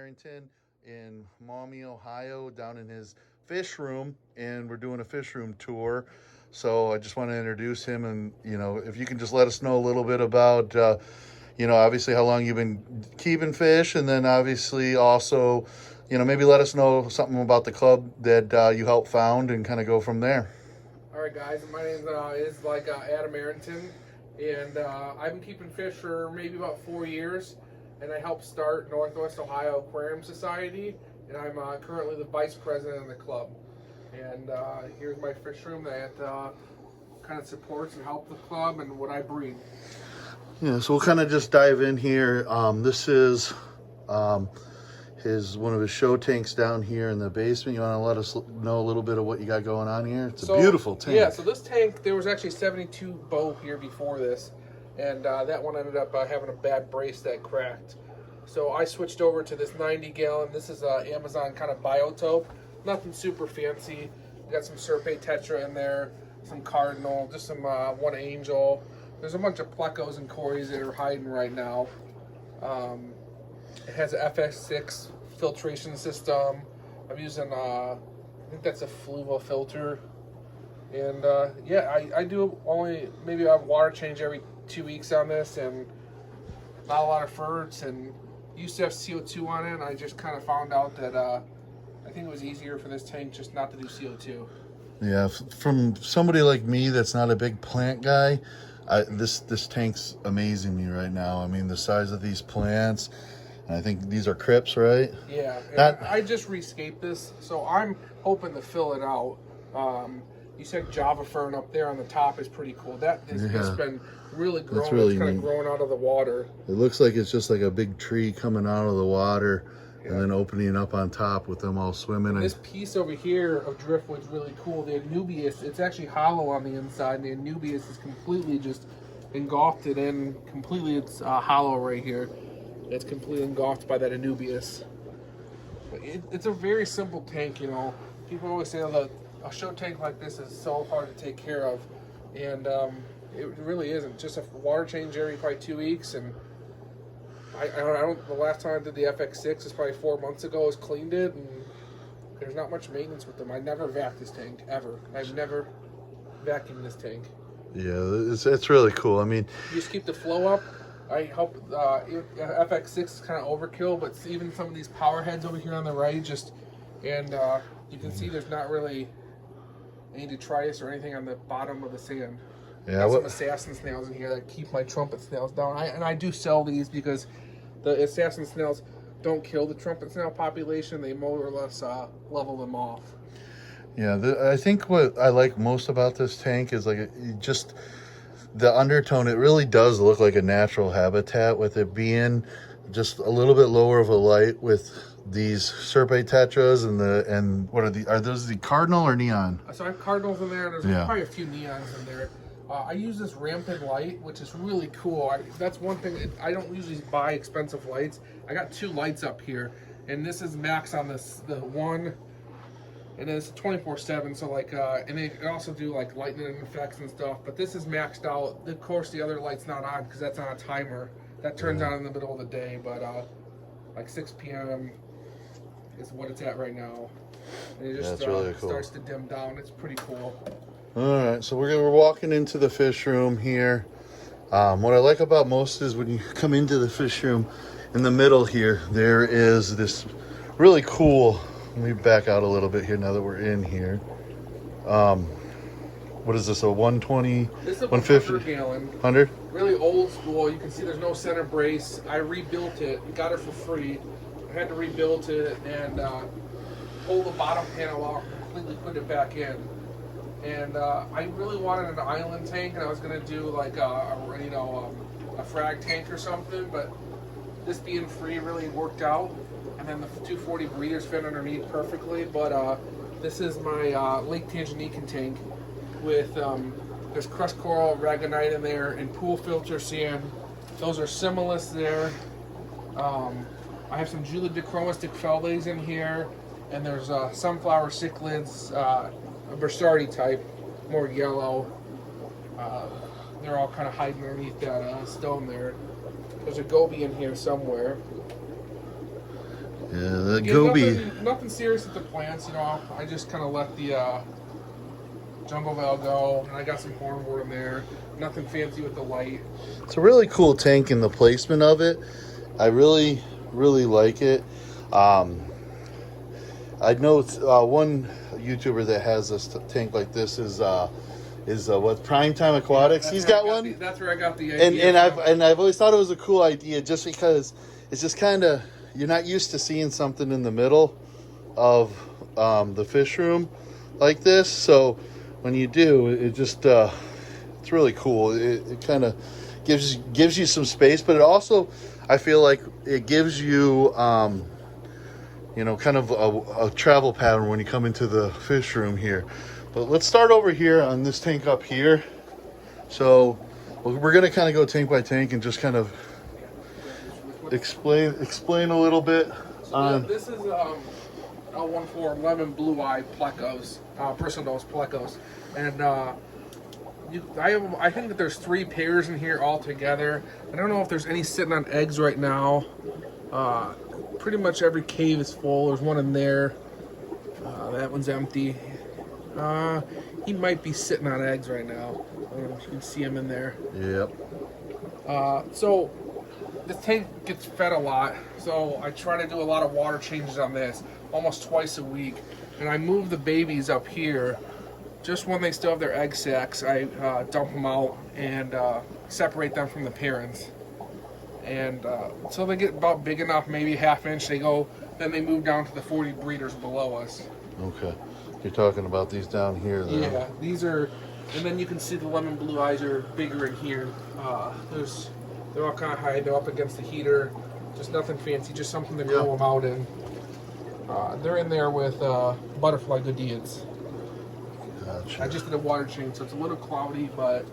Errington in Maumee, Ohio, down in his fish room, and we're doing a fish room tour. So I just want to introduce him, and if you can just let us know a little bit about, obviously how long you've been keeping fish, and then obviously also, maybe let us know something about the club that you helped found, and kind of go from there. All right, guys. My name is Adam Errington, and I've been keeping fish for maybe about 4 years, and I helped start Northwest Ohio Aquarium Society, and I'm currently the vice president of the club. And here's my fish room that kind of supports and helps the club and what I breed. Yeah, so we'll kind of just dive in here. This is one of his show tanks down here in the basement. You want to let us know a little bit of what you got going on here? It's a beautiful tank. Yeah, so this tank, there was actually 72 bow here before this, and that one ended up having a bad brace that cracked. So I switched over to this 90-gallon. This is Amazon kind of biotope. Nothing super fancy. Got some Serpae Tetra in there, some Cardinal, just some one Angel. There's a bunch of Plecos and Corys that are hiding right now. It has an FX6 filtration system. I'm using, I think that's a Fluval filter. And yeah, I do only maybe a water change every 2 weeks on this, and not a lot of ferts, and used to have CO2 on it, and I just kind of found out that I think it was easier for this tank just not to do CO2. Yeah, from somebody like me that's not a big plant guy, this tank's amazing me right now. I mean, the size of these plants, and I think these are Crips, right? Yeah, I just rescaped this, so I'm hoping to fill it out. You said Java fern up there on the top is pretty cool. That has just been really growing. It's really kind of growing out of the water. It looks like it's just like a big tree coming out of the water, and then opening up on top with them all swimming. And this piece over here of driftwood's really cool. The Anubias, it's actually hollow on the inside. The Anubias is completely just engulfed it in. Completely, it's hollow right here. It's completely engulfed by that Anubias. It's a very simple tank, People always say that a show tank like this is so hard to take care of, and it really isn't. Just a water change every probably 2 weeks, and I don't. The last time I did the FX6 is probably 4 months ago. I was cleaned it, and there's not much maintenance with them. I never vac this tank ever. I've never vacuumed this tank. Yeah, it's really cool. I mean, you just keep the flow up. I hope FX6 is kind of overkill, but even some of these power heads over here on the right, you can see there's not really any detritus or anything on the bottom of the sand. Yeah, some assassin snails in here that keep my trumpet snails down. I do sell these because the assassin snails don't kill the trumpet snail population. They more or less level them off. Yeah, I think what I like most about this tank is just the undertone. It really does look like a natural habitat, with it being just a little bit lower of a light with these Serpae Tetras and what are those the Cardinal or Neon? So I have Cardinals in there, and there's probably a few Neons in there. I use this rampant light, which is really cool. That's one thing. I don't usually buy expensive lights. I got 2 lights up here, and this is max on the one, and then it's 24/7. So and they also do lightning effects and stuff. But this is maxed out. Of course, the other light's not on because that's on a timer. That turns on in the middle of the day, but 6 p.m. is what it's at right now. And it just really cool. Starts to dim down. It's pretty cool. All right, so we're walking into the fish room here. What I like about most is when you come into the fish room, in the middle here, there is this really cool. Let me back out a little bit here now that we're in here. What is this, a 120? This is a 150? 100 gallon. 100? Really old school. You can see there's no center brace. I rebuilt it. Got it for free. I had to rebuild it and pull the bottom panel out and completely put it back in. And I really wanted an island tank, and I was going to do a frag tank or something, but this being free really worked out. And then the 240 breeders fit underneath perfectly. But this is my Lake Tanganyika tank with there's crust coral, ragonite in there, and pool filter sand. Those are Similis there. I have some Julidichroma feldates in here, and there's sunflower cichlids, a Bursardi type, more yellow. They're all kind of hiding underneath that stone there. There's a goby in here somewhere. Yeah, the Again, goby. nothing serious with the plants. You know, I just kind of let the jungle veil go, and I got some hornwort in there. Nothing fancy with the light. It's a really cool tank in the placement of it. I really, really like it. I know one YouTuber that has a tank like this is what, Primetime Aquatics. Yeah, He's got one. That's where I got the idea. And I've always thought it was a cool idea, just because it's just kind of, you're not used to seeing something in the middle of the fish room like this. So when you do, it just it's really cool. It kind of gives you some space, but it also, I feel like it gives you kind of a travel pattern when you come into the fish room here. But let's start over here on this tank up here. So we're going to kind of go tank by tank and just kind of explain a little bit. This is L14 lemon blue eye plecos, personose plecos, and I think that there's 3 pairs in here all together. I don't know if there's any sitting on eggs right now. Pretty much every cave is full. There's one in there. That one's empty. He might be sitting on eggs right now. I don't know if you can see him in there. Yep. So this tank gets fed a lot, so I try to do a lot of water changes on this, almost twice a week. And I move the babies up here. Just when they still have their egg sacs, I dump them out and separate them from the parents. And so they get about big enough, maybe ½ inch, then they move down to the 40 breeders below us. Okay. You're talking about these down here, though. Yeah, these are, and then you can see the lemon blue eyes are bigger in here. They're all kind of high, they're up against the heater. Just nothing fancy, just something to grow them out in. They're in there with butterfly goodeids. Gotcha. I just did a water change, so it's a little cloudy, but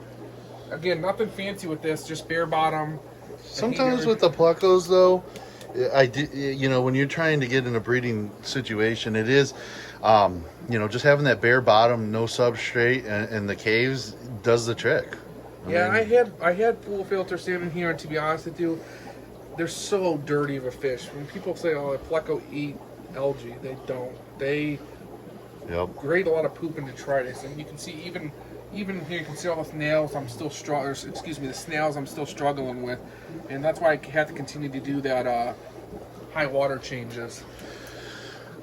again, nothing fancy with this, just bare bottom. Sometimes with the plecos, though, when you're trying to get in a breeding situation, it is, just having that bare bottom, no substrate, and the caves does the trick. I had pool filter salmon here, and to be honest with you, they're so dirty of a fish. When people say, "Oh, the pleco eat algae," they don't. They grate a lot of poop and detritus, and you can see even here, you can see all the snails I'm still the snails I'm still struggling with, and that's why I have to continue to do that high water changes.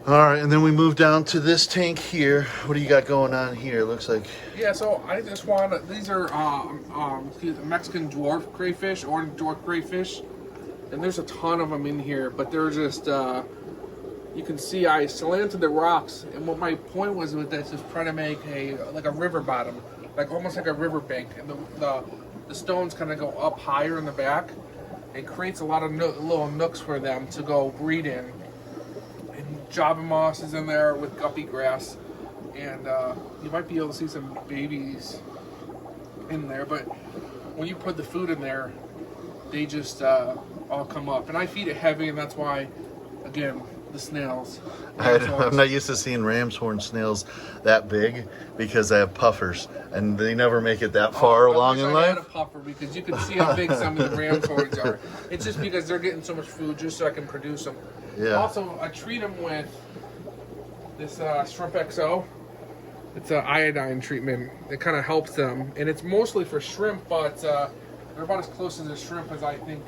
All right, and then we move down to this tank here. What do you got going on here? It looks like. Yeah, so I just want these are Mexican dwarf crayfish, orange dwarf crayfish, and there's a ton of them in here, but they're just you can see I slanted the rocks, and what my point was with this is trying to make a river bottom, almost like a river bank, and the stones kind of go up higher in the back. It creates a lot of little nooks for them to go breed in. And Java moss is in there with guppy grass, and you might be able to see some babies in there, but when you put the food in there, they just all come up. And I feed it heavy, and that's why, again, the snails. I'm not used to seeing ram's horn snails that big because I have puffers, and they never make it that far along in life. I had a puffer because you can see how big some of the ram's horns are. It's just because they're getting so much food just so I can produce them. Yeah. Also, I treat them with this Shrimp XO. It's an iodine treatment. It kind of helps them, and it's mostly for shrimp, but they're about as close to the shrimp as I think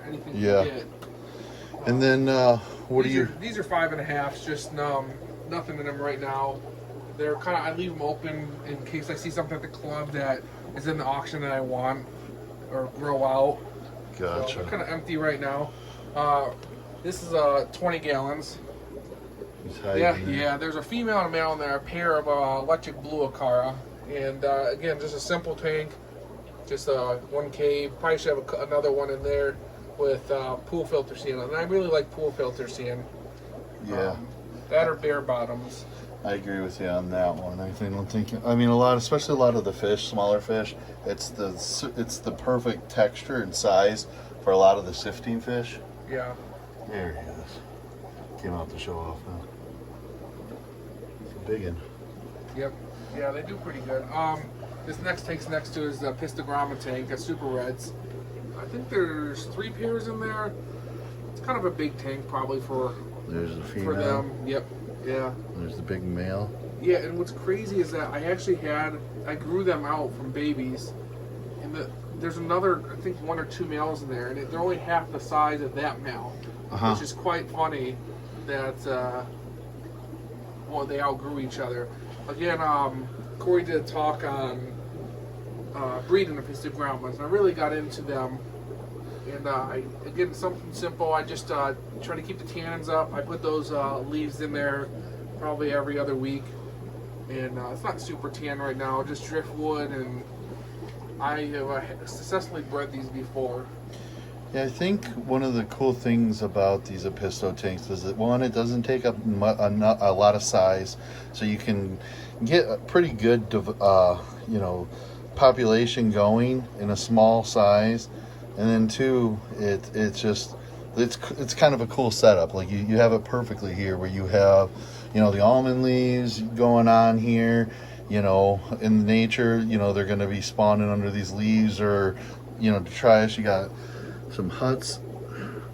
anything can get. And then These are 5.5s, just nothing in them right now. They're kind of, I leave them open in case I see something at the club that is in the auction that I want or grow out. Gotcha. So they're kind of empty right now. This is 20 gallons. Yeah. There's a female and a male in there, a pair of electric blue acara, and again, just a simple tank, just 1 cave. Probably should have another one in there with pool filter sand, and I really like pool filter sand. Yeah. That are bare bottoms. I agree with you on that one. Especially a lot of the fish, smaller fish, it's the perfect texture and size for a lot of the sifting fish. Yeah. There he is. Came out to show off now. It's a big one. Yep. Yeah, they do pretty good. This next tank's next to is the Apistogramma tank, a Super Reds. I think there's 3 pairs in there. It's kind of a big tank, probably for There's the female. For them. Yep. Yeah. There's the big male. Yeah, and what's crazy is that I grew them out from babies, and there's another, I think 1 or 2 males in there, and they're only half the size of that male, which is quite funny that, they outgrew each other. Again, Corey did a talk on breeding Apistogrammas, and I really got into them. And again, something simple. I just try to keep the tannins up. I put those leaves in there probably every other week. And it's not super tan right now, just driftwood. And I have successfully bred these before. Yeah, I think one of the cool things about these Apisto tanks is that, one, it doesn't take up a lot of size, so you can get a pretty good, population going in a small size. And then two, it's kind of a cool setup. Like you have it perfectly here, where you have, the almond leaves going on here. In nature, they're going to be spawning under these leaves, or to try us. You got some huts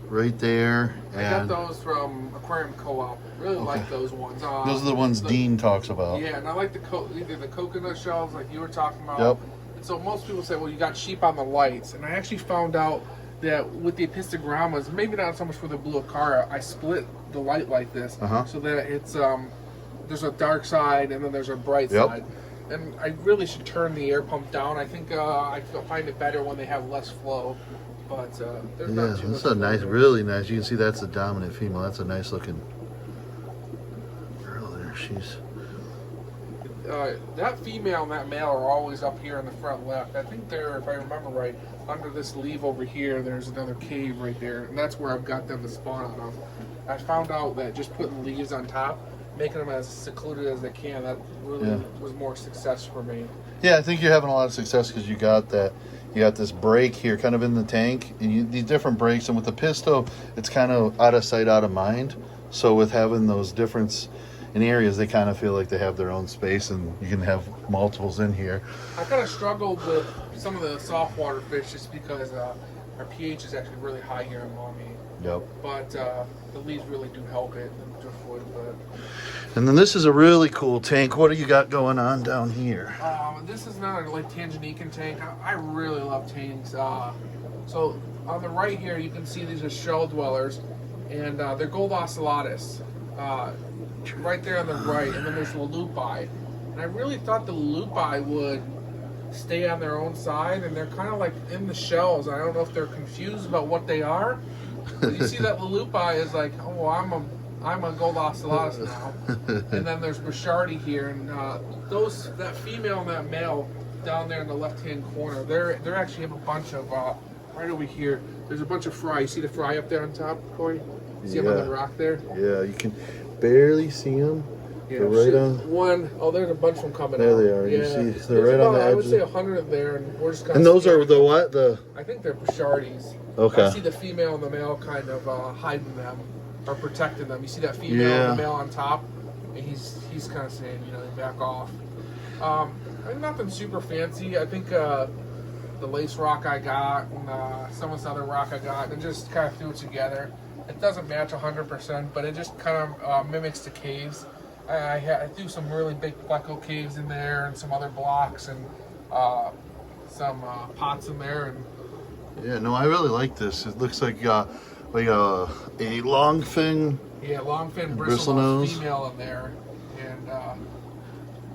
right there. I got those from Aquarium Co-op. Really like those ones. Those are the ones Dean talks about. Yeah, and I like either the coconut shells like you were talking about. Yep. So most people say, well, you got sheep on the lights. And I actually found out that with the Apistogrammas, maybe not so much for the blue acara, I split the light like this so that it's there's a dark side and then there's a bright side. And I really should turn the air pump down. I think I find it better when they have less flow. But there's not too much. That's a nice, really nice. You can see that's the dominant female. That's a nice looking girl there. She's... that female and that male are always up here in the front left. I think they're, if I remember right, under this leaf over here, there's another cave right there, and that's where I've got them to spawn on them. I found out that just putting leaves on top, making them as secluded as they can, that really was more success for me. Yeah, I think you're having a lot of success because you got this break here kind of in the tank, and these different breaks, and with the Pisto, it's kind of out of sight, out of mind. So with having those difference in areas, they kind of feel like they have their own space, and you can have multiples in here. I kind of struggled with some of the saltwater fish just because our pH is actually really high here in Maumee. Yep. But the leaves really do help it, and driftwood. And then this is a really cool tank. What do you got going on down here? This is not a Tanganyika tank. I really love tanks. So on the right here, you can see these are shell dwellers, and they're gold ocellatus. Right there on the right, and then there's the lupi. And I really thought the lupi would stay on their own side, and they're kind of like in the shells. I don't know if they're confused about what they are. But you see that the lupi is like, oh, I'm a gold ocellatus now. And then there's Bouchardi here, and that female and that male down there in the left-hand corner, they're actually have a bunch of right over here. There's a bunch of fry. You see the fry up there on top, Corey? See them on the rock there? Yeah, you can barely see them. Yeah, they're right on. There's a bunch of them coming there out. There they are. Yeah. You see, they're right on the edge. I would say 100 there, and we're just kind and of. those are the what? I think they're Bouchardis. Okay. I see the female and the male kind of hiding them or protecting them. You see that female and the male on top, and he's kind of saying, back off. Nothing super fancy. I think the lace rock I got and some of this other rock I got, and just kind of threw it together. It doesn't match 100%, but it just kind of mimics the caves. I threw some really big Pleco caves in there, and some other blocks, and some pots in there. And yeah, no, I really like this. It looks like a long fin. Yeah, long fin bristle nose female in there. And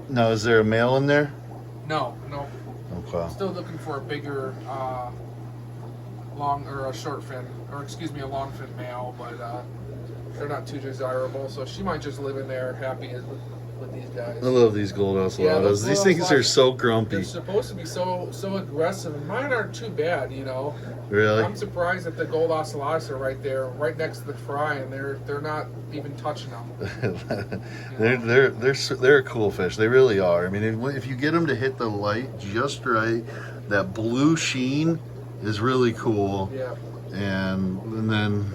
now, is there a male in there? No. Okay. I'm still looking for a bigger a short fin, or excuse me, a long fin male, but they're not too desirable. So she might just live in there happy with these guys. I love these gold ocellatus. These things are so grumpy. They're supposed to be so aggressive, and mine aren't too bad, Really? I'm surprised that the gold ocellatus are right there, right next to the fry, and they're not even touching them. They're a cool fish. They really are. I mean, if you get them to hit the light just right, that blue sheen is really cool. Yeah. And then,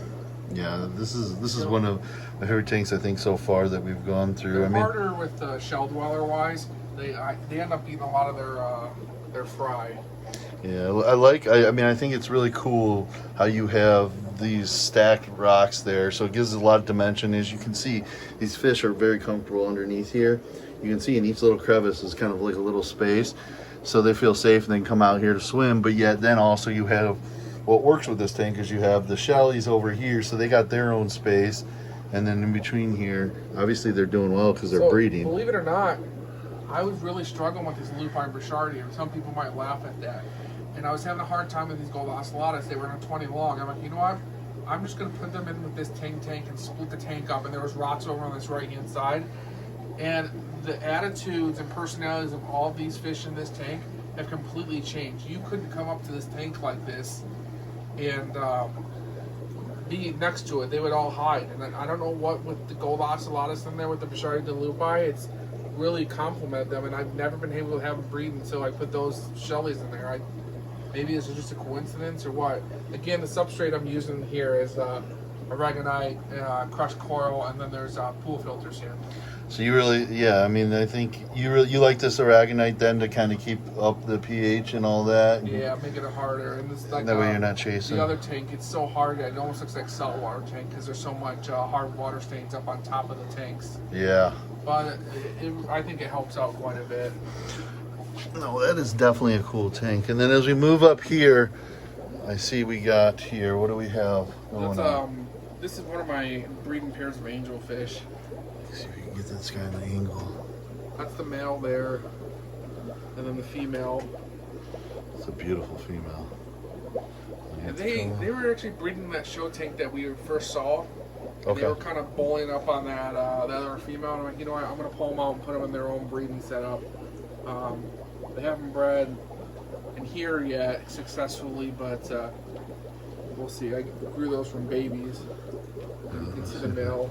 this is one of my favorite tanks I think so far that we've gone through. They're harder with shell dweller wise. They end up eating a lot of their fry. Yeah, I mean, I think it's really cool how you have these stacked rocks there. So it gives a lot of dimension. As you can see, these fish are very comfortable underneath here. You can see in each little crevice is kind of like a little space. So they feel safe and they can come out here to swim. But yet then also you have, what works with this tank is you have the shellies over here. So they got their own space. And then in between here, obviously they're doing well because they're breeding. Believe it or not, I was really struggling with this lupine burchardia. Some people might laugh at that. And I was having a hard time with these gold ocellatus. They were in a 20 long. I'm like, you know what? I'm just going to put them in with this tank and split the tank up. And there was rocks over on this right-hand side. And the attitudes and personalities of all of these fish in this tank have completely changed. You couldn't come up to this tank like this and be next to it. They would all hide. And I don't know what with the gold ocellatus in there with the burchardia de lupi, it's really complimented them. And I've never been able to have them breed until I put those shellies in there. Maybe this is just a coincidence or what. Again, the substrate I'm using here is aragonite, crushed coral, and then there's pool filters here. So you really, yeah, I mean, I think you like this aragonite then to kind of keep up the pH and all that. Yeah, make it harder. And this, like, that way you're not chasing. The other tank, it's so hard. It almost looks like saltwater tank because there's so much hard water stains up on top of the tanks. Yeah. But I think it helps out quite a bit. No, that is definitely a cool tank. And then as we move up here, I see we got here, what do we have going on? This is one of my breeding pairs of angelfish. Let's see if we can get this guy on the angle. That's the male there, and then the female. It's a beautiful female. And they were actually breeding that show tank that we first saw. Okay. They were kind of bullying up on that other female. And I'm like, you know what, I'm going to pull them out and put them in their own breeding setup. They haven't bred in here yet successfully, but we'll see. I grew those from babies. You can see the male.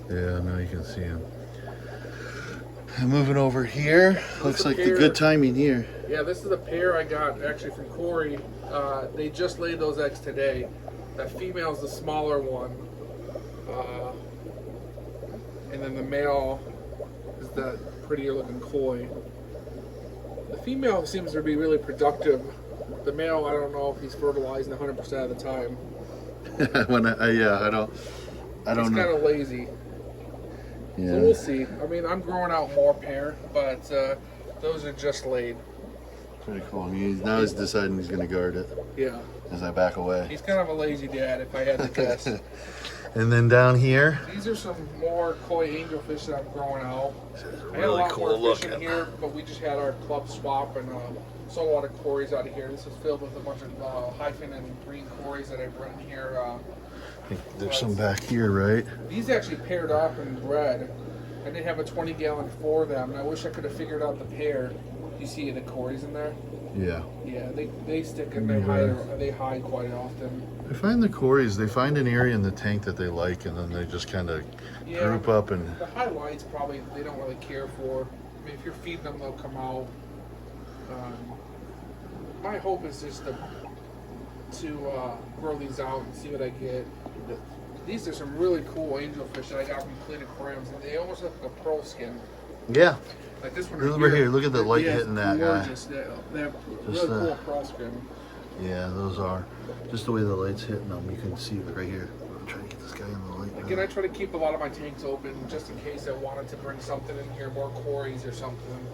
Yeah, now you can see him. And moving over here, looks like the good timing here. Yeah, this is a pair I got actually from Corey. They just laid those eggs today. That female is the smaller one. And then the male is that prettier looking koi. The female seems to be really productive. The male, I don't know if he's fertilizing 100% of the time. I don't know. He's kind of lazy. Yeah. So we'll see. I mean, I'm growing out more pair, but those are just laid. Pretty cool. Now he's deciding he's going to guard it. Yeah. As I back away. He's kind of a lazy dad, if I had to guess. And then down here. These are some more koi angelfish that I'm growing out. Really I had a lot cool more fish looking. in here, but we just had our club swap and sold a lot of cories out of here. This is filled with a bunch of hyphen and green cories that I bred in here. I think there's some back here, right? These actually paired up and bred. I did have a 20-gallon for them, and I wish I could have figured out the pair. You see the cories in there? Yeah. Yeah, they stick and they hide quite often. I find the cories, they find an area in the tank that they like, and then they just kind of group up and... The highlights probably they don't really care for. I mean, if you're feeding them, they'll come out. My hope is just to grow these out and see what I get. These are some really cool angelfish that I got from Pleco, and they almost look like a pearl skin. Yeah. Like this one over here. Look at the light hitting that guy. They have really cool pearl skin. Yeah, those are. Just the way the light's hitting them, you can see it right here. I'm trying to get this guy in the light. Again, I try to keep a lot of my tanks open just in case I wanted to bring something in here, more cories or something.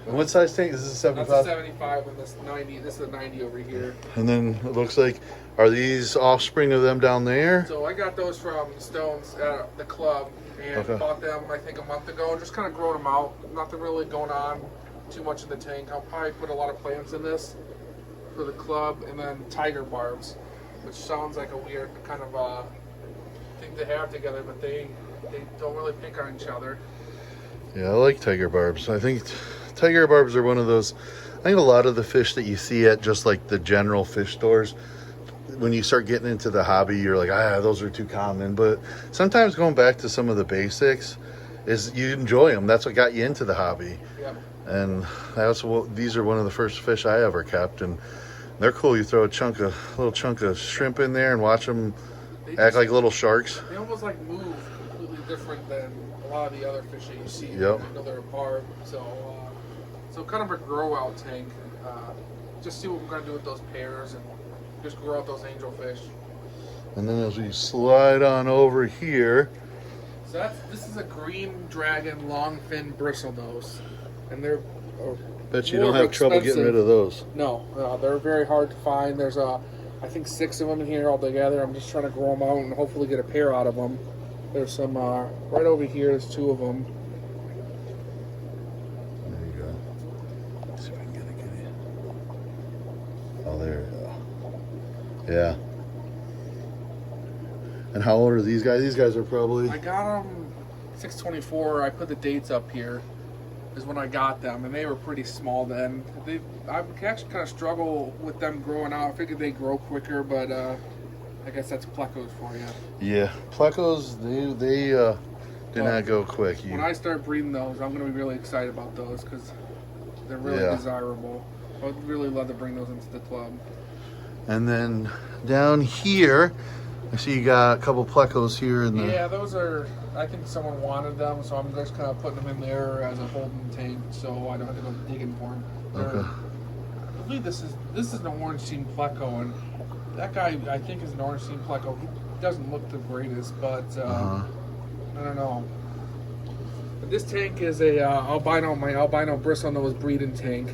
And what size tank? This is a 75? That's a 75 and this 90. This is a 90 over here. And then it looks like, are these offspring of them down there? So I got those from Stones at the club and bought them I think a month ago. Just kind of growing them out. Nothing really going on too much in the tank. I'll probably put a lot of plants in this for the club, and then tiger barbs, which sounds like a weird kind of thing to have together, but they don't really pick on each other. Yeah, I like tiger barbs. I think tiger barbs are one of those, I think a lot of the fish that you see at just like the general fish stores, when you start getting into the hobby, you're like, those are too common. But sometimes going back to some of the basics is you enjoy them. That's what got you into the hobby. Yep. And these are one of the first fish I ever kept, and they're cool. You throw a little chunk of shrimp in there and watch them act like little sharks. They almost like move completely different than a lot of the other fish that you see. Yep. I know they're a barb, so kind of a grow out tank. just see what we're gonna do with those pairs and just grow out those angelfish. And then as we slide on over here, So this is a green dragon longfin bristlenose, and they're bet you more don't have trouble getting expensive. rid of those. No, they're very hard to find. There's I think 6 of them in here altogether. I'm just trying to grow them out and hopefully get a pair out of them. There's some right over here. There's 2 of them. There you go. Let's see if I can get it. Oh, there you go. Yeah. And how old are these guys? These guys are probably... I got them 624. I put the dates up here. Is when I got them, and they were pretty small then. I actually kind of struggle with them growing out. I figured they grow quicker, but I guess that's Plecos for you. Yeah, Plecos, they do not go quick. When I start breeding those, I'm going to be really excited about those because they're really desirable. I would really love to bring those into the club. And then down here, I see you got a couple Plecos here in the... Yeah, those are... I think someone wanted them, so I'm just kind of putting them in there as a holding tank, so I don't have to go digging for them. Okay. I believe this is an Ornstein Pleco, and that guy I think is an Ornstein Pleco. He doesn't look the greatest, but I don't know. But this tank is a my albino bristlenose breeding tank.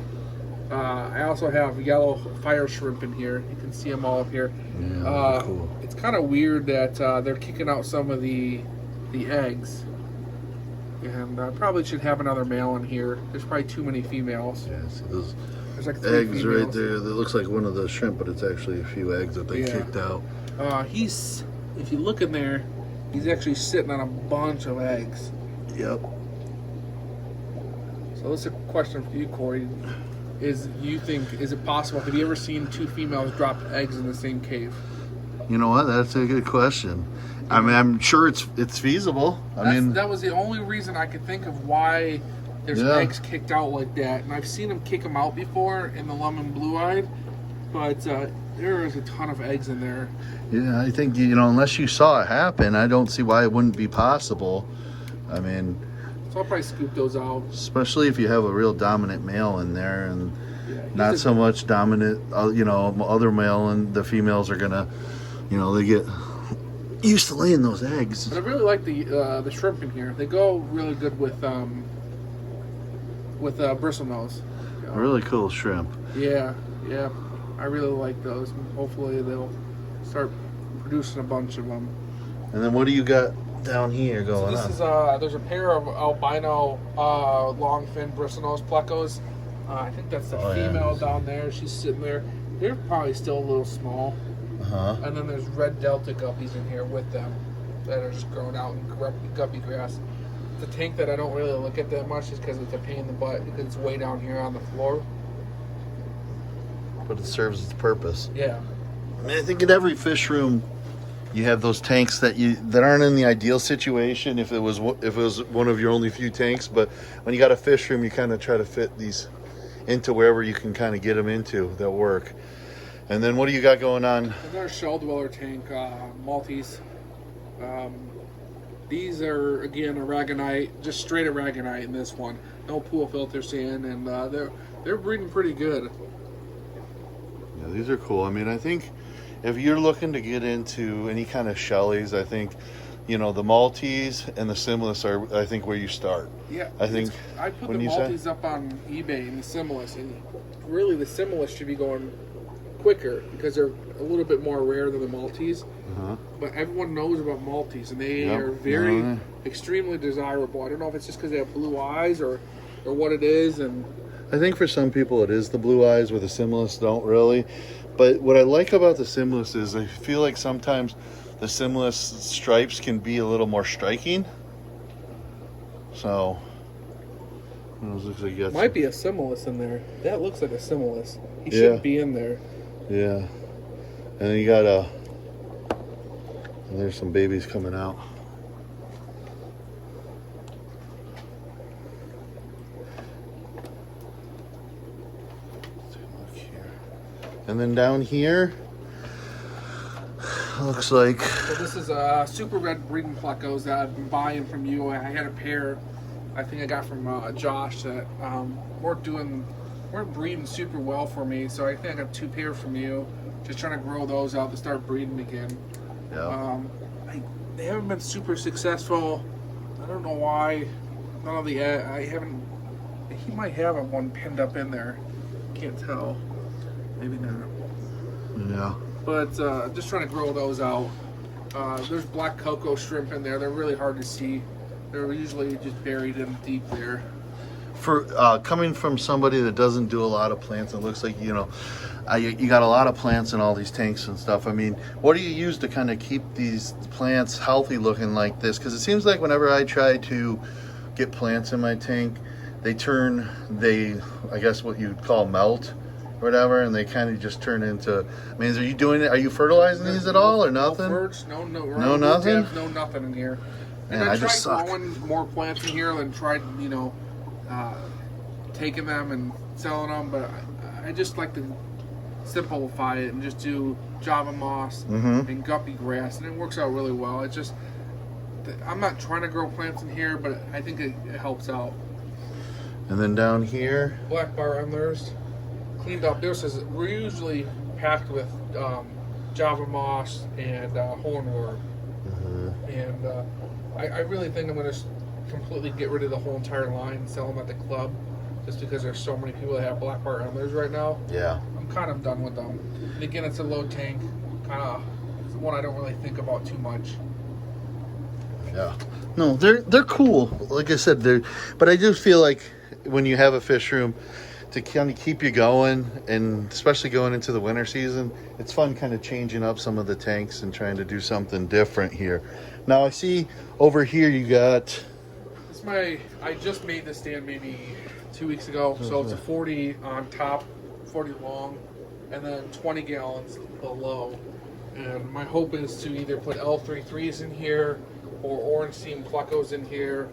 I also have yellow fire shrimp in here. You can see them all up here. Yeah, cool. It's kind of weird that they're kicking out some of the eggs, and I probably should have another male in here. There's probably too many females. Yeah, see those There's like 3 eggs females. right there. That looks like one of the shrimp, but it's actually a few eggs that they kicked out. He's, if you look in there, he's actually sitting on a bunch of eggs. Yep. So this is a question for you, Corey. Is it possible? Have you ever seen 2 females drop eggs in the same cave? You know what? That's a good question. I mean, I'm sure it's feasible. That was the only reason I could think of why there's eggs kicked out like that. And I've seen them kick them out before in the lemon blue-eyed, but there is a ton of eggs in there. Yeah, I think, unless you saw it happen, I don't see why it wouldn't be possible. I mean... So I'll probably scoop those out. Especially if you have a real dominant male in there and not so much dominant, other male, and the females are going to, they get... used to laying those eggs. But I really like the shrimp in here. They go really good with bristlenose. Really cool shrimp. Yeah. I really like those. Hopefully they'll start producing a bunch of them. And then what do you got down here going on? There's a pair of albino long-fin bristlenose Plecos. I think that's the female down there. She's sitting there. They're probably still a little small. And then there's red delta guppies in here with them that are just growing out in guppy grass. The tank that I don't really look at that much is because it's a pain in the butt because it's way down here on the floor. But it serves its purpose. Yeah. I mean, I think in every fish room you have those tanks that aren't in the ideal situation if it was one of your only few tanks, but when you got a fish room you kind of try to fit these into wherever you can kind of get them into that work. And then what do you got going on? Another shell dweller tank, Maltese. These are, again, aragonite, just straight aragonite in this one. No pool filter sand, and they're breeding pretty good. Yeah, these are cool. I mean, I think if you're looking to get into any kind of shellies, I think, the Maltese and the Simless are, I think, where you start. Yeah. I think. I put the Maltese up on eBay and the Simless, and really the Simless should be going quicker because they're a little bit more rare than the Maltese. But everyone knows about Maltese, and they are very extremely desirable. I don't know if it's just because they have blue eyes or what it is. And I think for some people it is the blue eyes, where the Simless don't really. But what I like about the Simless is I feel like sometimes the Simless stripes can be a little more striking. So it looks like you got might be a Simless in there. That looks like a Simless. He shouldn't be in there. Yeah. And then you got there's some babies coming out. Let's take a look here. And then down here, looks like... So this is super red breeding Plecos that I've been buying from you. I had a pair, I think I got from Josh, that weren't doing weren't breeding super well for me, so I think I got 2 pairs from you. Just trying to grow those out to start breeding again. Yeah. They haven't been super successful. I don't know why. None of the I haven't. He might have one pinned up in there. Can't tell. Maybe not. Yeah. But just trying to grow those out. There's black cocoa shrimp in there. They're really hard to see. They're usually just buried in deep there. For coming from somebody that doesn't do a lot of plants, it looks like, you know, you got a lot of plants in all these tanks and stuff. I mean, what do you use to kind of keep these plants healthy looking like this? Because it seems like whenever I try to get plants in my tank, they I guess what you'd call melt or whatever, and they kind of just turn into, I mean, are you fertilizing these at all or nothing? No, no nothing? No nothing in here. And Man, I just tried suck. growing more plants in here and tried, you know, taking them and selling them, but I just like to simplify it and just do Java moss and guppy grass, and it works out really well. It's just, I'm not trying to grow plants in here, but I think it helps out. And then down here, Black bar endlers, cleaned up. We're usually packed with Java moss and hornworm, and I really think I'm going to completely get rid of the whole entire line and sell them at the club, just because there's so many people that have black bar endlers right now. yeah. I'm kind of done with them. And again, it's a low tank, kind of one I don't really think about too much. Yeah. No, they're cool. Like I said, but I do feel like when you have a fish room to kind of keep you going, and especially going into the winter season, it's fun kind of changing up some of the tanks and trying to do something different here. Now I see over here you got, I just made this stand maybe 2 weeks ago. So it's a 40 on top, 40 long, and then 20 gallons below. And my hope is to either put L33s in here or orange seam Plecos in here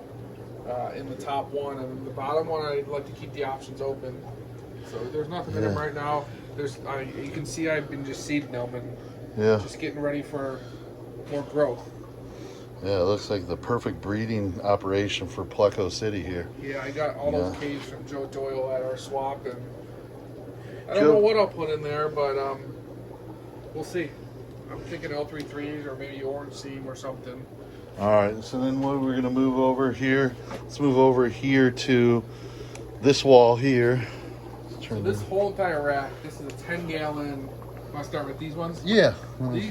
in the top one. And the bottom one, I'd like to keep the options open. So there's nothing in them right now. You can see I've been just seeding them and just getting ready for more growth. yeah, it looks like the perfect breeding operation for Pleco City here. Yeah, I got all those caves from Joe Doyle at our swap, and I don't know what I'll put in there, but we'll see. I'm thinking L33s or maybe orange seam or something. All right, so then we're going to move over here. Let's move over here to this wall here. So this whole entire rack, this is a 10-gallon. Want to start with these ones? Yeah. This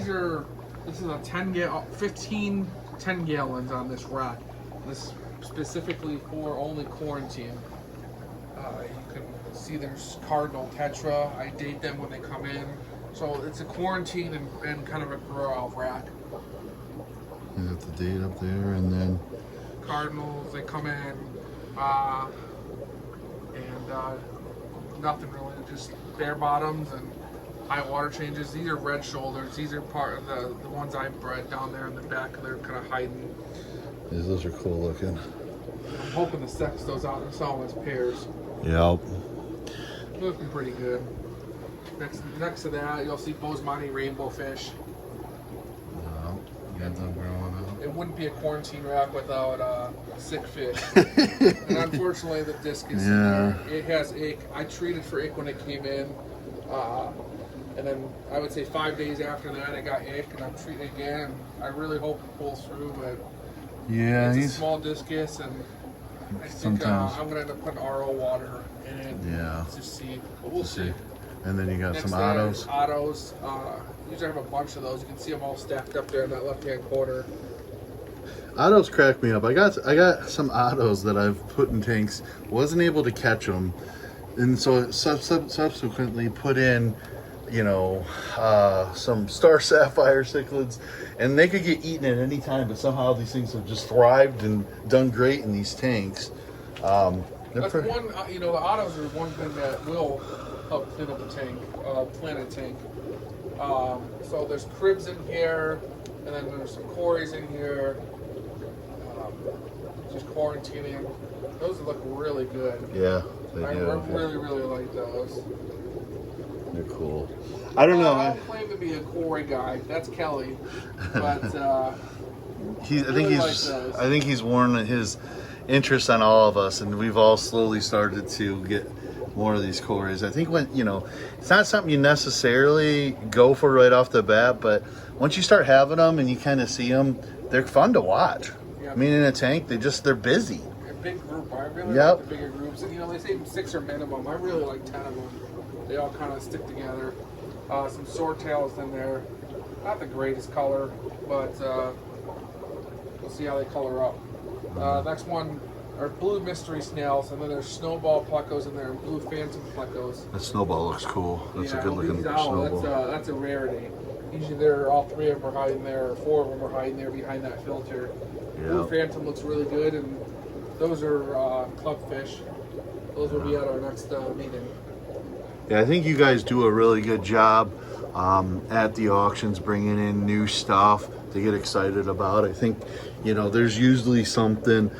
is a 15 10 gallons on this rack. This is specifically for only quarantine. You can see there's cardinal tetra. I date them when they come in. So it's a quarantine and kind of a grow out rack. You got the date up there, and then Cardinals, they come in, and nothing really, just bare bottoms and high water changes. These are red shoulders. These are part of the ones I bred down there in the back. They're kind of hiding. those are cool looking. I'm hoping to sex those out and sell them as pairs. Yep. Looking pretty good. Next to that, you'll see Bosemani rainbow fish. Got them growing up. It wouldn't be a quarantine rack without sick fish. And unfortunately, the disc is in there. It has ick. I treated for ick when it came in. And then I would say 5 days after that, I got ick, and I'm treating again. I really hope it pulls through, but it's a small discus, and I think I'm going to end up putting RO water in it. Yeah. To see. But we'll see. And then you got Next some autos. Autos. Usually I have a bunch of those. You can see them all stacked up there in that left-hand corner. Autos crack me up. I got some autos that I've put in tanks. Wasn't able to catch them, and so subsequently put in, some star sapphire cichlids, and they could get eaten at any time. But somehow these things have just thrived and done great in these tanks. That's one. The autos are one thing that will help clean up the tank, plant a tank. So there's cribs in here, and then there's some Corys in here. Just quarantining. Those look really good. Yeah, they do. I really, really like those. They're cool. I don't know. I don't claim to be a Cory guy. That's Kelly, but I think he's worn his interest on all of us, and we've all slowly started to get more of these Corys. I think when, it's not something you necessarily go for right off the bat, but once you start having them and you kind of see them, they're fun to watch. Yeah. I mean, in a tank, they're busy. A big group. I really like the bigger groups. And, they say 6 are minimum. I really like 10 of them. They all kind of stick together. Some swordtails in there. Not the greatest color, but we'll see how they color up. Next one are blue mystery snails, and then there's snowball plecos in there and blue phantom plecos. That snowball looks cool. That's a good looking snowball. That's a rarity. Usually all 3 of them are hiding there, or 4 of them are hiding there behind that filter. Yeah. Blue phantom looks really good, and those are clubfish. Those will be at our next meeting. Yeah, I think you guys do a really good job at the auctions, bringing in new stuff to get excited about. I think, there's usually something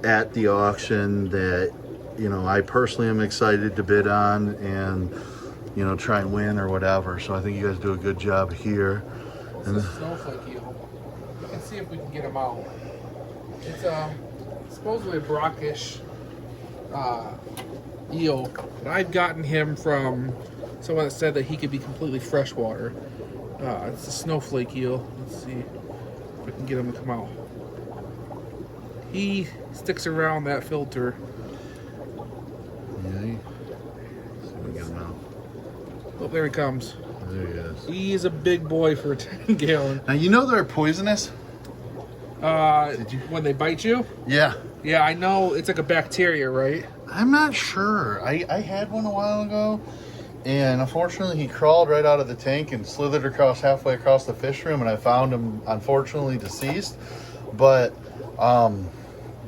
at the auction that, I personally am excited to bid on and, try and win or whatever. So I think you guys do a good job here. This is a snowflake eel. Let's see if we can get him out. It's supposedly a brackish eel. And I've gotten him from someone that said that he could be completely freshwater. It's a snowflake eel. Let's see if we can get him to come out. He sticks around that filter. Yeah. See if we get him out. Oh, there he comes. There he is. He is a big boy for a 10-gallon. Now, they're poisonous? When they bite you? Yeah. Yeah, I know. It's like a bacteria, right? I'm not sure. I had one a while ago, and unfortunately he crawled right out of the tank and slithered halfway across the fish room, and I found him unfortunately deceased. But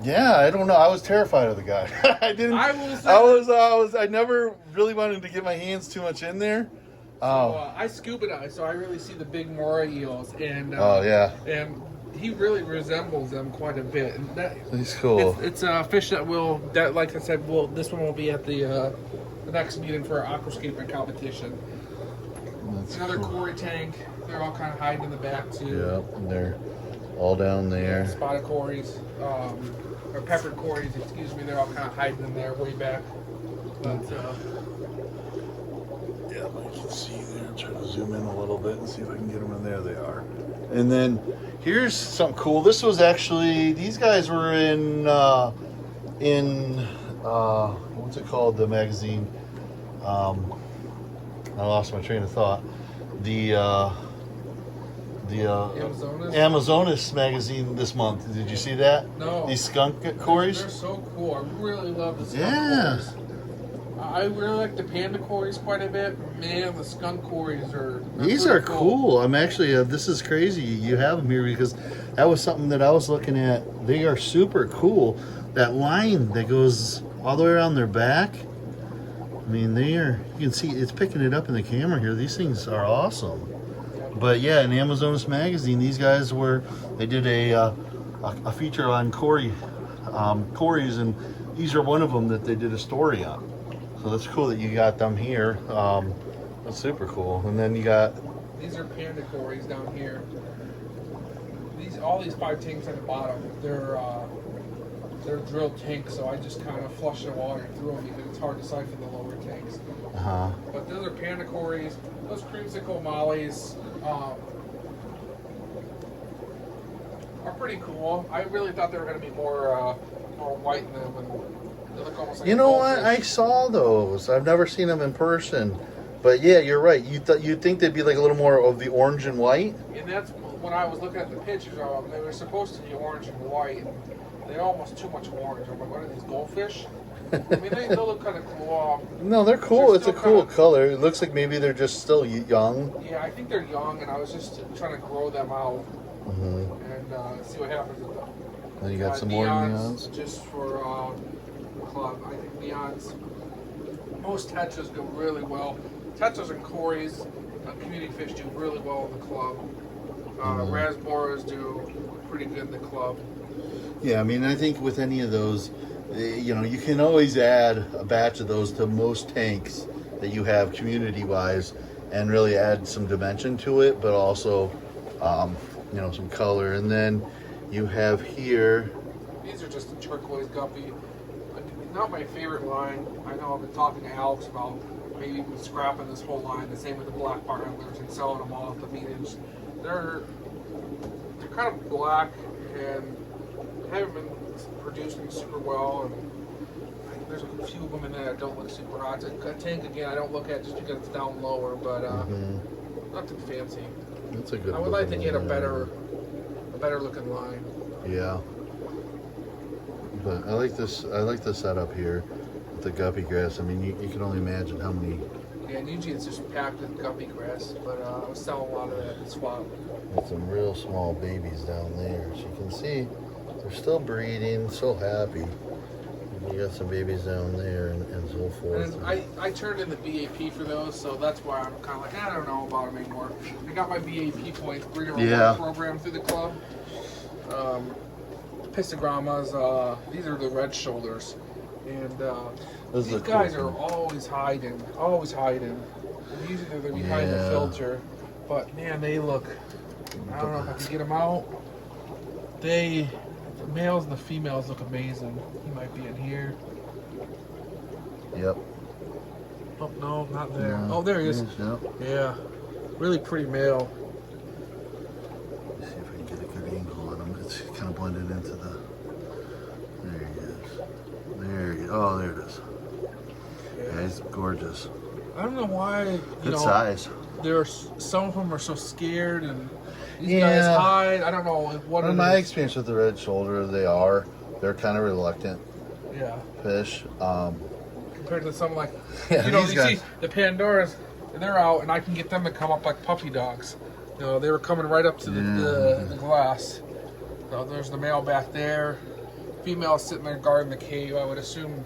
yeah, I don't know. I was terrified of the guy. I never really wanted to get my hands too much in there. I scuba dive, so I really see the big moray eels, and and he really resembles them quite a bit. And he's cool. It's a fish that like I said, this one will be at the next meeting for our aquascaping competition. That's another cool. Cory tank. They're all kind of hiding in the back too. Yep, and they're all down there. Spotted Corys, or peppered Corys, excuse me. They're all kind of hiding in there way back. But yeah, I can see there. I'm trying to zoom in a little bit and see if I can get them in there. They are. And then here's something cool. This was actually, these guys were in what's it called? The magazine. I lost my train of thought. The Amazonas magazine this month. Did you see that? No. These skunk Corys? They're so cool. I really love the skunk Corys. I really like the panda Corys quite a bit. Man, the skunk Corys are These are cool. I'm actually, this is crazy. You have them here because that was something that I was looking at. They are super cool. That line that goes all the way around their back. I mean, you can see it's picking it up in the camera here. These things are awesome. But yeah, in Amazonas magazine, these guys they did a feature on Corys, and these are one of them that they did a story on. So that's cool that you got them here. That's super cool. And then you got... These are panda Corys down here. All these 5 tanks at the bottom, they're drilled tanks, so I just kind of flush the water through them because it's hard to siphon the lower tanks. But those are panda Corys. Those creamsicle mollies are pretty cool. I really thought there were going to be more white in them. And they look almost like you know what? I saw those. I've never seen them in person. But yeah, you're right. You'd think they'd be like a little more of the orange and white. And that's when I was looking at the pictures of them. They were supposed to be orange and white. They're almost too much orange. I'm like, what are these, goldfish? I mean, they look kind of cool. No, they're cool. It's a cool color. It looks like maybe they're just still young. Yeah, I think they're young, and I was just trying to grow them out and see what happens with them. Then you got some more neons. Just for the club. I think neons, most tetras go really well. Tetras and Corys, community fish do really well in the club. Rasboras do pretty good in the club. Yeah, I mean, I think with any of those, you can always add a batch of those to most tanks that you have community-wise and really add some dimension to it, but also, some color. And then you have here... These are just a turquoise guppy. not my favorite line. I know I've been talking to Alex about maybe scrapping this whole line. The same with the black bar anglers and selling them all at the meetings. They're kind of black and haven't been producing super well. And there's a few of them in there that don't look super hot. A tank again, I don't look at just because it's down lower, but nothing fancy. That's a good. I would like to get a better looking line. Yeah. But I like this. I like the setup here with the guppy grass. I mean, you can only imagine how many. Yeah, and usually it's just packed with guppy grass, but I was selling a lot of that in swap. With some real small babies down there, as you can see, they're still breeding, so happy. You got some babies down there and so forth. And I turned in the BAP for those, so that's why I'm kind of like, I don't know about them anymore. I got my BAP points, breeder reward program through the club. Apistogrammas, these are the red shoulders. And these guys are always hiding. And usually they're behind the filter. But man, they look, I don't know if I can get them out. The males and the females look amazing. He might be in here. Yep. Oh, no, not there. No, oh, there he is. Yep. Yeah. Really pretty male. Let's see if I can get a good angle on him. It's kind of blended into the... There he is. There he is. Oh, there it is. Yeah, he's gorgeous. I don't know why, Good size. Some of them are so scared and these guys hide. I don't know what In my experience with the red shoulder, they're kind of reluctant fish. Compared to some like, these guys. see the Pandoras, they're out and I can get them to come up like puppy dogs. They were coming right up to the glass. So there's the male back there. Female sitting there guarding the cave, I would assume,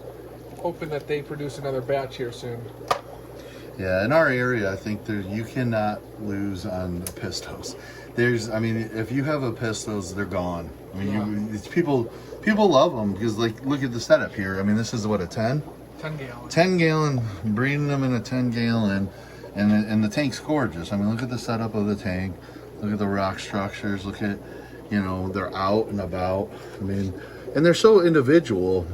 hoping that they produce another batch here soon. Yeah, in our area, I think you cannot lose on apistos. If you have apistos, they're gone. I mean, people love them because, like, look at the setup here. I mean, this is what, a 10? 10 gallon. 10 gallon, breeding them in a 10 gallon, and the tank's gorgeous. I mean, look at the setup of the tank. Look at the rock structures. Look at, they're out and about. I mean, and they're so individual.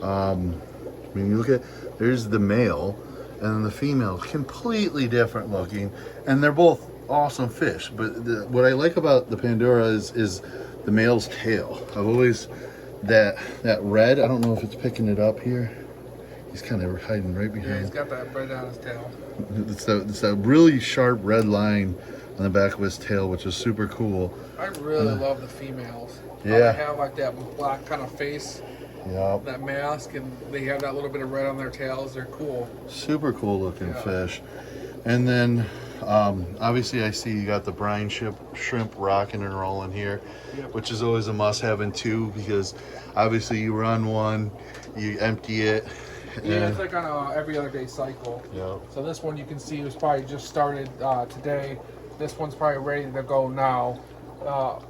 You look at, there's the male. And then the female, completely different looking, and they're both awesome fish. But what I like about the Pandora is the male's tail. I've always that red. I don't know if it's picking it up here. He's kind of hiding right behind. Yeah, he's got that red on his tail. It's that really sharp red line on the back of his tail, which is super cool. I really love the females. Yeah, they have like that black kind of face. Yep. That mask, and they have that little bit of red on their tails. They're cool. Super cool looking fish. And then obviously I see you got the brine shrimp rocking and rolling here, which is always a must-have in two, because obviously you run one, you empty it. Yeah, it's like on a every other day cycle. Yeah. So this one you can see was probably just started today. This one's probably ready to go now.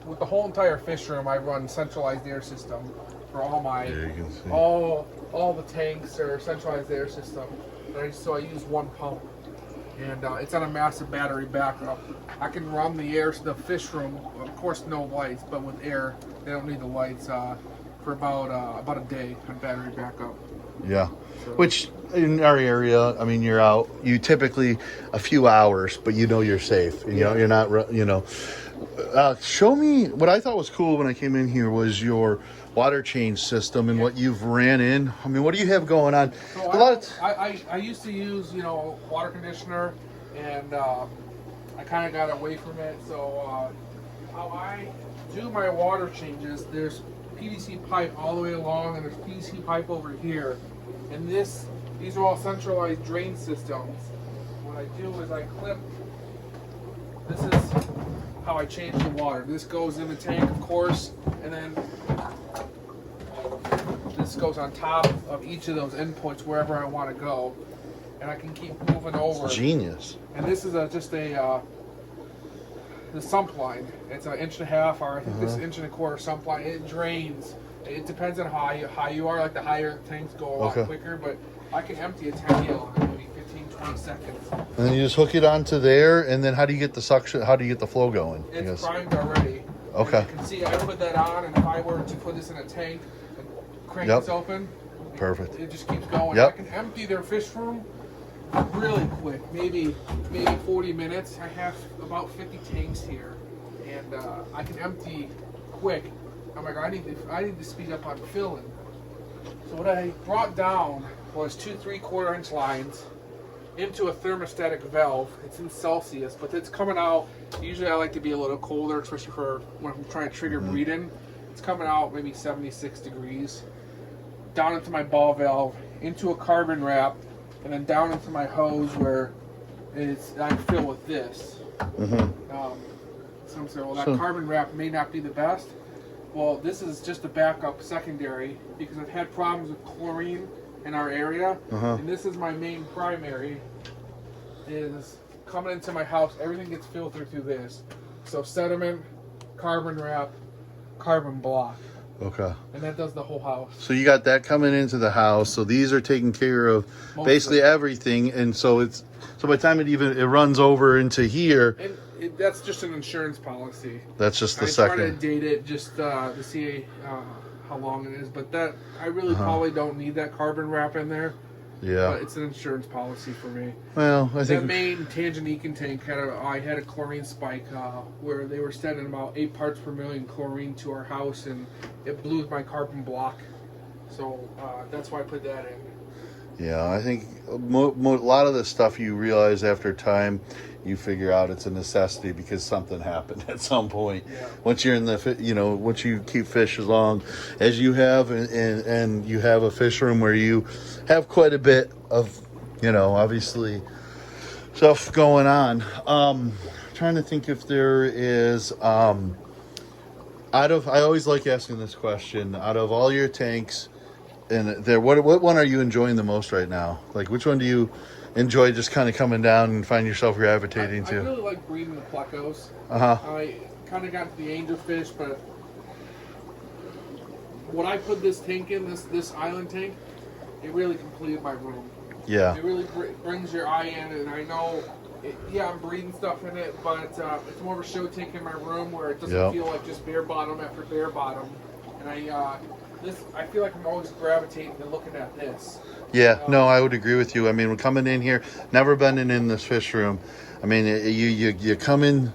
With the whole entire fish room, I run centralized air system. For all my, all the tanks are centralized air system. So I use one pump, and it's on a massive battery backup. I can run the fish room, of course no lights, but with air, they don't need the lights, for about a day on battery backup. Yeah, so. Which in our area, I mean, you're out, you typically a few hours, but you're safe. You're not, show me, what I thought was cool when I came in here was your water change system and what you've ran in. I mean, what do you have going on? So I used to use, water conditioner, and I kind of got away from it. So how I do my water changes, there's PVC pipe all the way along, and there's PVC pipe over here. And these are all centralized drain systems. What I do is I clip, this is how I change the water. This goes in the tank, of course, and then this goes on top of each of those inputs wherever I want to go, and I can keep moving over. It's genius. And this is the sump line. It's an inch and a half, or I think this inch and a quarter sump line. It drains. It depends on how high you are. Like the higher tanks go a lot quicker, but I can empty a 10 gallon in maybe 15-20 seconds. And then you just hook it onto there, and then how do you get the suction? How do you get the flow going? It's primed already. Okay. And you can see I put that on, and if I were to put this in a tank and crank this open, Perfect. It just keeps going. Yep. I can empty their fish room really quick, maybe 40 minutes. I have about 50 tanks here, and I can empty quick. I'm like, I need to speed up on filling. So what I brought down was 2 3/4 inch lines into a thermostatic valve. It's in Celsius, but it's coming out. Usually I like to be a little colder, especially for when I'm trying to trigger breeding. It's coming out maybe 76 degrees. Down into my ball valve, into a carbon wrap, and then down into my hose where I fill with this. Some say, well, that carbon wrap may not be the best. Well, this is just a backup secondary because I've had problems with chlorine in our area, and this is my main primary. Is coming into my house, everything gets filtered through this. So sediment, carbon wrap, carbon block. Okay. And that does the whole house. So you got that coming into the house. So these are taking care of basically everything, and so by the time it runs over into here. And that's just an insurance policy. That's just the I second. try to date it just to see how long it is, but that I really probably don't need that carbon wrap in there. Yeah. But it's an insurance policy for me. Well, I think that main Tanganyikan tank I had a chlorine spike where they were sending about 8 parts per million chlorine to our house, and it blew my carbon block. So that's why I put that in. Yeah, I think a lot of the stuff you realize after time, you figure out it's a necessity because something happened at some point. Yeah. Once you're in the, once you keep fish as long as you have, and you have a fish room where you have quite a bit of, obviously stuff going on. Trying to think if there is, I always like asking this question, out of all your tanks, and what one are you enjoying the most right now? Like, which one do you enjoy just kind of coming down and find yourself gravitating to? I really like breeding the Plecos. I kind of got to the Angelfish, but when I put this tank in, this island tank, it really completed my room. Yeah. It really brings your eye in, and I know, I'm breeding stuff in it, but it's more of a show tank in my room where it doesn't feel like just bare bottom after bare bottom. And I feel like I'm always gravitating to looking at this. Yeah, no, I would agree with you. I mean, we're coming in here, never been in this fish room. I mean, you come in,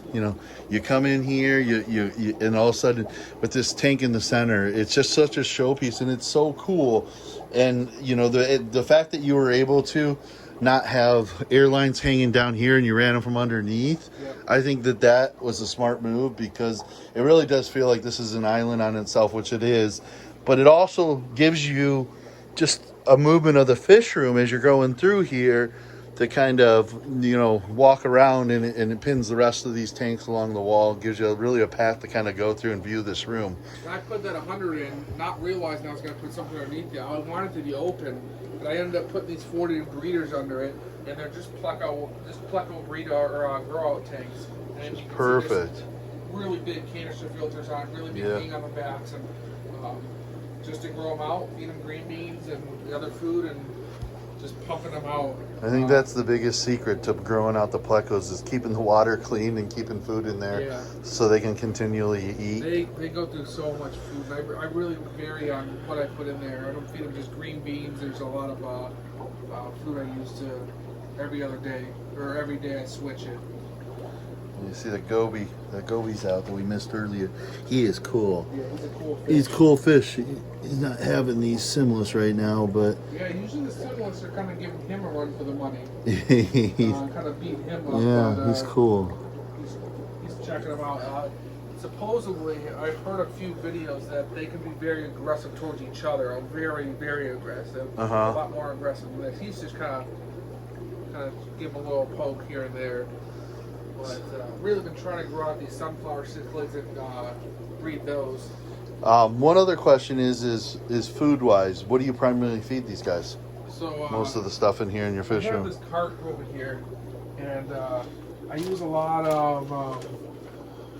you come in here, you and all of a sudden with this tank in the center, it's just such a showpiece, and it's so cool. And the fact that you were able to not have airlines hanging down here and you ran them from underneath, I think that was a smart move, because it really does feel like this is an island on itself, which it is, but it also gives you just a movement of the fish room as you're going through here to kind of, walk around, and it pins the rest of these tanks along the wall. It gives you really a path to kind of go through and view this room. And I put that 100 in, not realizing I was going to put something underneath it. I wanted it to be open, but I ended up putting these 40 breeders under it, and they're just Pleco breeder or grow out tanks. And you can Perfect. See really big canister filters on, really big thing on the backs, and just to grow them out, feed them green beans and the other food, and just pumping them out. I think that's the biggest secret to growing out the plecos, is keeping the water clean and keeping food in there so they can continually eat. They go through so much food. And I really vary on what I put in there. I don't feed them just green beans. There's a lot of food I use every other day, or every day I switch it. You see the goby. That goby's out that we missed earlier. He is cool. Yeah, he's a cool fish. He's a cool fish. He's not having these simless right now, but... Yeah, usually the simless are kind of giving him a run for the money. Kind of beating him up. Yeah, but, he's cool. He's checking them out. Supposedly, I've heard a few videos that they can be very aggressive towards each other. Very, very aggressive. A lot more aggressive than this. He's just kind of give a little poke here and there. But really been trying to grow out these sunflower cichlids and breed those. One other question is food wise, what do you primarily feed these guys? So most of the stuff in here in your fish room. I have this cart over here, and I use a lot of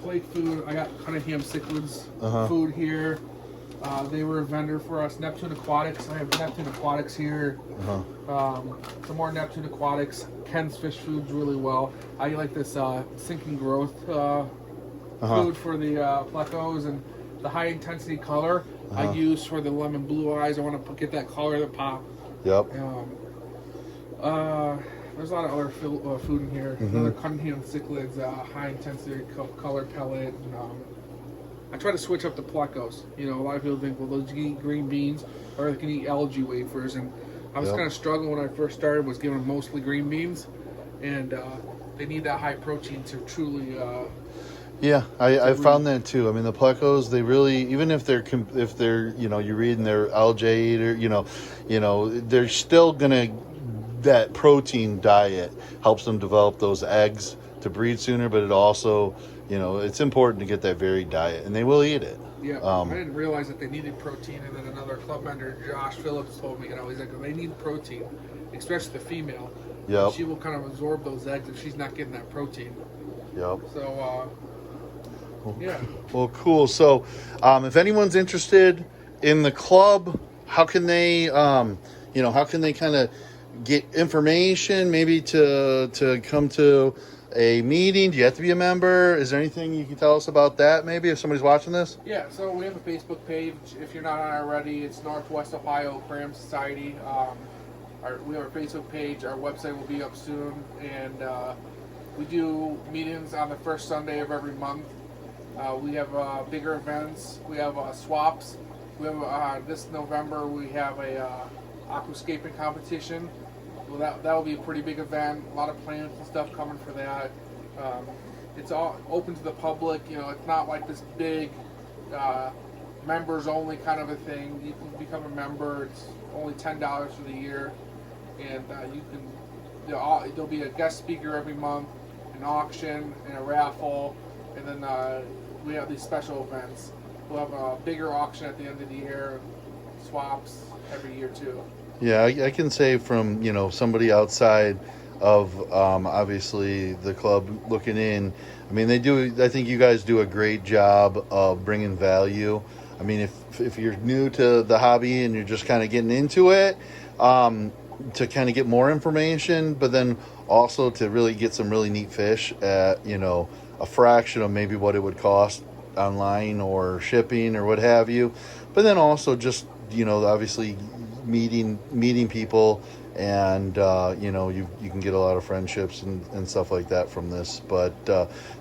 flake food. I got Cunningham cichlids food here. They were a vendor for us. Neptune Aquatics. I have Neptune Aquatics here. Some more Neptune Aquatics. Ken's Fish Foods really well. I like this sinking growth food for the plecos, and the high intensity color. I use for the lemon blue eyes. I want to get that color that pop. Yep. There's a lot of other food in here. Another Cunningham cichlids, high intensity color pellet. And, I try to switch up the Plecos. You know, a lot of people think, well, those can eat green beans or they can eat algae wafers. And I was kind of struggling when I first started, was giving them mostly green beans. And they need that high protein to truly... Yeah, I found that too. I mean, the Plecos, they really, even if they're you know, you're reading their algae eater, you know, they're still gonna, that protein diet helps them develop those eggs to breed sooner, but it also, you know, it's important to get that varied diet, and they will eat it. Yeah, I didn't realize that they needed protein, and then another club member, Josh Phillips, told me, you know, he's like, they need protein, especially the female. Yep. She will kind of absorb those eggs if she's not getting that protein. Yep. So, yeah. Well, cool. So, if anyone's interested in the club, how can they, you know, how can they kind of get information? Maybe to come to a meeting. Do you have to be a member? Is there anything you can tell us about that? Maybe if somebody's watching this. Yeah. So we have a Facebook page. If you're not on it already, it's Northwest Ohio Aquarium Society. We have our Facebook page. Our website will be up soon, and we do meetings on the first Sunday of every month. We have bigger events. We have swaps. We have this November. We have a aquascaping competition. Well, that will be a pretty big event. A lot of plants and stuff coming for that. It's all open to the public. You know, it's not like this big members only kind of a thing. You can become a member. It's only $10 for the year, and you can. There'll be a guest speaker every month, an auction, and a raffle, and then we have these special events. We'll have a bigger auction at the end of the year, swaps every year too. Yeah, I can say from, you know, somebody outside of obviously the club looking in. I mean, I think you guys do a great job of bringing value. I mean, if you're new to the hobby and you're just kind of getting into it, to kind of get more information, but then also to really get some really neat fish at, you know, a fraction of maybe what it would cost online or shipping or what have you. But then also just, you know, obviously meeting people, and you know, you can get a lot of friendships and stuff like that from this. But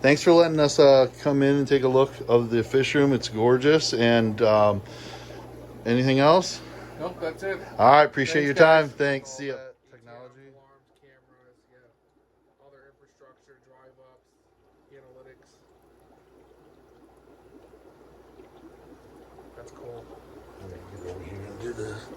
thanks for letting us come in and take a look of the fish room. It's gorgeous. And anything else? Nope, that's it. All right, appreciate your time. Thanks. See ya. Technology. Alarms, cameras, yeah. Other infrastructure, drive ups, analytics. That's cool. I'm gonna get over here and do this.